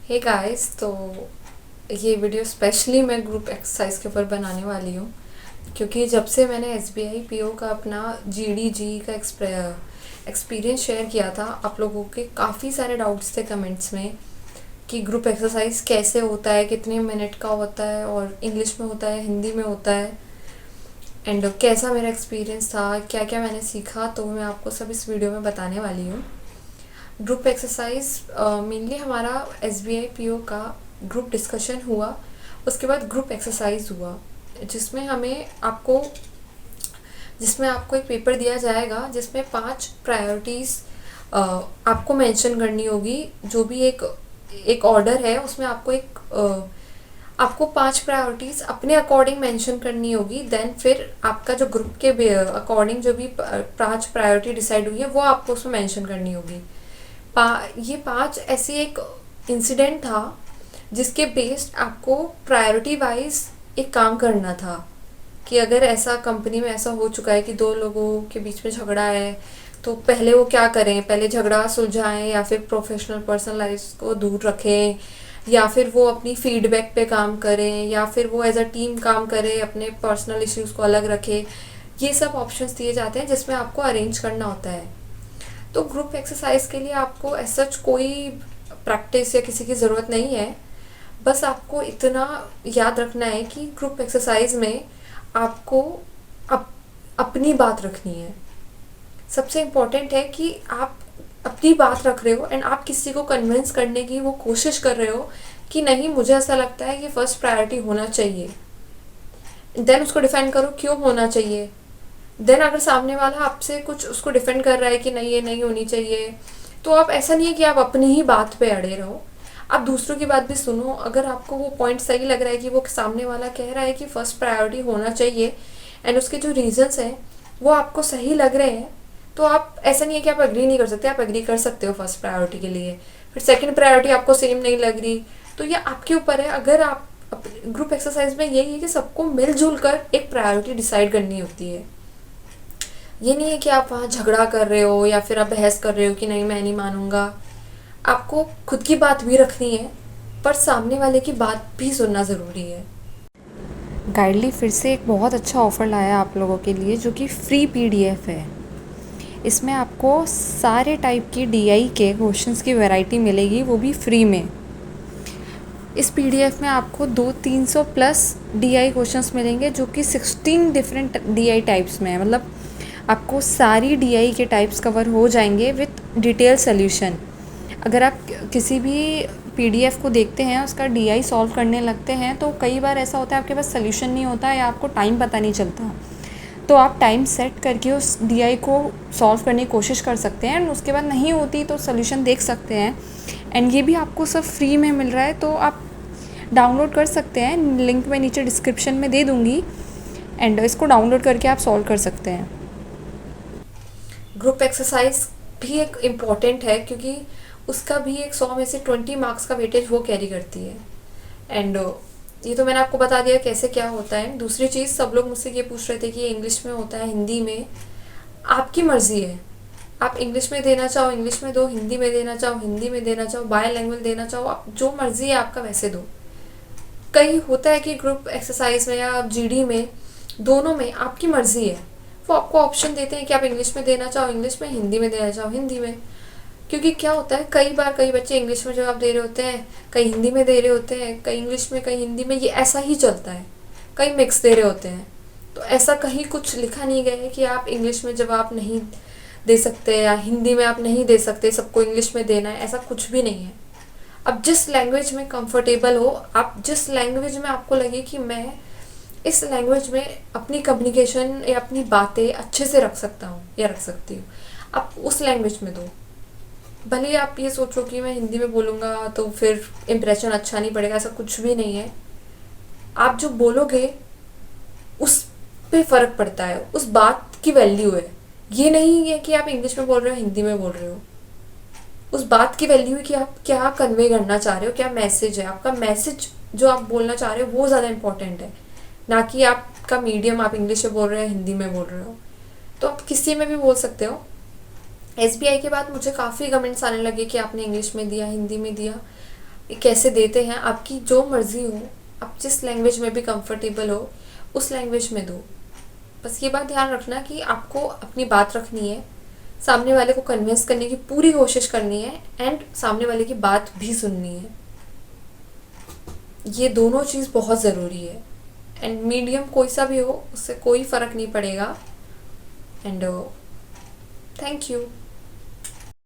Hey guys, तो ये video specially मैं ग्रुप एक्सरसाइज के ऊपर बनाने वाली हूँ क्योंकि जब से मैंने एसबीआई पीओ का अपना जीडीजी का एक्सपीरियंस शेयर किया था, आप लोगों के काफ़ी सारे डाउट्स थे कमेंट्स में कि ग्रुप एक्सरसाइज कैसे होता है, कितने मिनट का होता है और इंग्लिश में होता है, हिंदी में होता है, एंड कैसा मेरा एक्सपीरियंस था, क्या क्या मैंने सीखा, तो मैं आपको सब इस वीडियो में बताने वाली हूँ। ग्रुप एक्सरसाइज मेनली हमारा एसबीआई पीओ का ग्रुप डिस्कशन हुआ, उसके बाद ग्रुप एक्सरसाइज हुआ जिसमें हमें आपको जिसमें आपको एक पेपर दिया जाएगा जिसमें 5 प्रायोरिटीज़ आपको मेंशन करनी होगी। जो भी एक एक ऑर्डर है उसमें आपको 5 प्रायोरिटीज़ अपने अकॉर्डिंग मेंशन करनी होगी। देन फिर आपका जो ग्रुप के अकॉर्डिंग जो भी 5 प्रायोरिटी डिसाइड हुई है वो आपको उसमें मेंशन करनी होगी। ये 5 ऐसी एक इंसिडेंट था जिसके बेस्ड आपको प्रायोरिटी वाइज एक काम करना था कि अगर ऐसा कंपनी में ऐसा हो चुका है कि दो लोगों के बीच में झगड़ा है तो पहले वो क्या करें, पहले झगड़ा सुलझाएं या फिर प्रोफेशनल पर्सनल लाइफ को दूर रखें, या फिर वो अपनी फीडबैक पे काम करें, या फिर वो एज अ टीम काम करें, अपने पर्सनल इश्यूज़ को अलग रखें। ये सब ऑप्शंस दिए जाते हैं जिसमें आपको अरेंज करना होता है। तो ग्रुप एक्सरसाइज के लिए आपको ऐसा कोई प्रैक्टिस या किसी की ज़रूरत नहीं है। बस आपको इतना याद रखना है कि ग्रुप एक्सरसाइज में आपको अप, अपनी बात रखनी है। सबसे इम्पोर्टेंट है कि आप अपनी बात रख रहे हो एंड आप किसी को कन्विंस करने की वो कोशिश कर रहे हो कि नहीं, मुझे ऐसा लगता है कि फर्स्ट प्रायोरिटी होना चाहिए। देन उसको डिफाइन करो क्यों होना चाहिए। देन अगर सामने वाला आपसे कुछ उसको डिफेंड कर रहा है कि नहीं ये नहीं होनी चाहिए, तो आप ऐसा नहीं है कि आप अपनी ही बात पे अड़े रहो, आप दूसरों की बात भी सुनो। अगर आपको वो पॉइंट सही लग रहा है कि वो सामने वाला कह रहा है कि फर्स्ट प्रायोरिटी होना चाहिए एंड उसके जो रीजंस हैं वो आपको सही लग रहे हैं, तो आप ऐसा नहीं है कि आप एग्री नहीं कर सकते, आप एग्री कर सकते हो फर्स्ट प्रायोरिटी के लिए। फिर सेकंड प्रायोरिटी आपको सेम नहीं लग रही तो ये आपके ऊपर है। अगर आप ग्रुप एक्सरसाइज में यही है कि सबको मिलजुल कर एक प्रायोरिटी डिसाइड करनी होती है। ये नहीं है कि आप वहाँ झगड़ा कर रहे हो या फिर आप बहस कर रहे हो कि नहीं मैं नहीं मानूंगा। आपको खुद की बात भी रखनी है पर सामने वाले की बात भी सुनना ज़रूरी है। गाइडली फिर से एक बहुत अच्छा ऑफ़र लाया आप लोगों के लिए जो कि फ्री पीडीएफ है। इसमें आपको सारे टाइप की डीआई के क्वेश्चंस की वैरायटी मिलेगी, वो भी फ्री में। इस पीडीएफ में आपको 200-300 प्लस डीआई क्वेश्चंस मिलेंगे जो कि 16 डिफरेंट डीआई टाइप्स में है। मतलब आपको सारी डीआई के टाइप्स कवर हो जाएंगे विथ डिटेल सोल्यूशन। अगर आप किसी भी पीडीएफ को देखते हैं, उसका डीआई सॉल्व करने लगते हैं, तो कई बार ऐसा होता है आपके पास सोल्यूशन नहीं होता या आपको टाइम पता नहीं चलता, तो आप टाइम सेट करके उस डीआई को सॉल्व करने की कोशिश कर सकते हैं एंड उसके बाद नहीं होती तो सोल्यूशन देख सकते हैं। एंड ये भी आपको सब फ्री में मिल रहा है, तो आप डाउनलोड कर सकते हैं। लिंक मैं नीचे डिस्क्रिप्शन में दे दूँगी एंड इसको डाउनलोड करके आप सॉल्व कर सकते हैं। ग्रुप एक्सरसाइज भी एक इम्पॉर्टेंट है क्योंकि उसका भी एक 100 में से 20 मार्क्स का वेटेज वो कैरी करती है। एंड ये तो मैंने आपको बता दिया कैसे क्या होता है। दूसरी चीज़, सब लोग मुझसे ये पूछ रहे थे कि ये इंग्लिश में होता है हिंदी में। आपकी मर्ज़ी है, आप इंग्लिश में देना चाहो इंग्लिश में दो, हिंदी में देना चाहो हिंदी में देना चाहो, बाय लैंग्वेज देना चाहो, आप जो मर्ज़ी है आपका वैसे दो। कई होता है कि ग्रुप एक्सरसाइज में या जीडी में, दोनों में आपकी मर्ज़ी है, वो आपको ऑप्शन देते हैं कि आप इंग्लिश में देना चाहो इंग्लिश में, हिंदी में देना चाहो हिंदी में। क्योंकि क्या होता है, कई बार कई बच्चे इंग्लिश में जवाब दे रहे होते हैं, कई हिंदी में दे रहे होते हैं, कई इंग्लिश में कई हिंदी में, ये ऐसा ही चलता है। कई मिक्स दे रहे होते हैं, तो ऐसा कहीं कुछ लिखा नहीं गया है कि आप इंग्लिश में जवाब नहीं दे सकते या हिंदी में आप नहीं दे सकते, सबको इंग्लिश में देना है, ऐसा कुछ भी नहीं है। अब जिस लैंग्वेज में कंफर्टेबल हो, आप जिस लैंग्वेज में आपको लगे कि मैं इस लैंग्वेज में अपनी कम्युनिकेशन या अपनी बातें अच्छे से रख सकता हूँ या रख सकती हूँ, आप उस लैंग्वेज में दो। भले आप ये सोचो कि मैं हिंदी में बोलूँगा तो फिर इम्प्रेशन अच्छा नहीं पड़ेगा, ऐसा कुछ भी नहीं है। आप जो बोलोगे उस पे फ़र्क पड़ता है, उस बात की वैल्यू है। ये नहीं है कि आप इंग्लिश में बोल रहे हो हिंदी में बोल रहे हो, उस बात की वैल्यू है कि आप क्या कन्वे करना चाह रहे हो, क्या मैसेज है आपका। मैसेज जो आप बोलना चाह रहे हो वो ज़्यादा इंपॉर्टेंट है, ना कि आपका मीडियम आप इंग्लिश में बोल रहे हो हिंदी में बोल रहे हो। तो आप किसी में भी बोल सकते हो। एसबीआई के बाद मुझे काफ़ी कमेंट्स आने लगे कि आपने इंग्लिश में दिया हिंदी में दिया। ये कैसे देते हैं, आपकी जो मर्ज़ी हो, आप जिस लैंग्वेज में भी कंफर्टेबल हो उस लैंग्वेज में दो। बस ये बात ध्यान रखना कि आपको अपनी बात रखनी है, सामने वाले को कन्विंस करने की पूरी कोशिश करनी है एंड सामने वाले की बात भी सुननी है। ये दोनों चीज़ बहुत ज़रूरी है। एंड मीडियम कोई सा भी हो उससे कोई फ़र्क नहीं पड़ेगा। And thank you.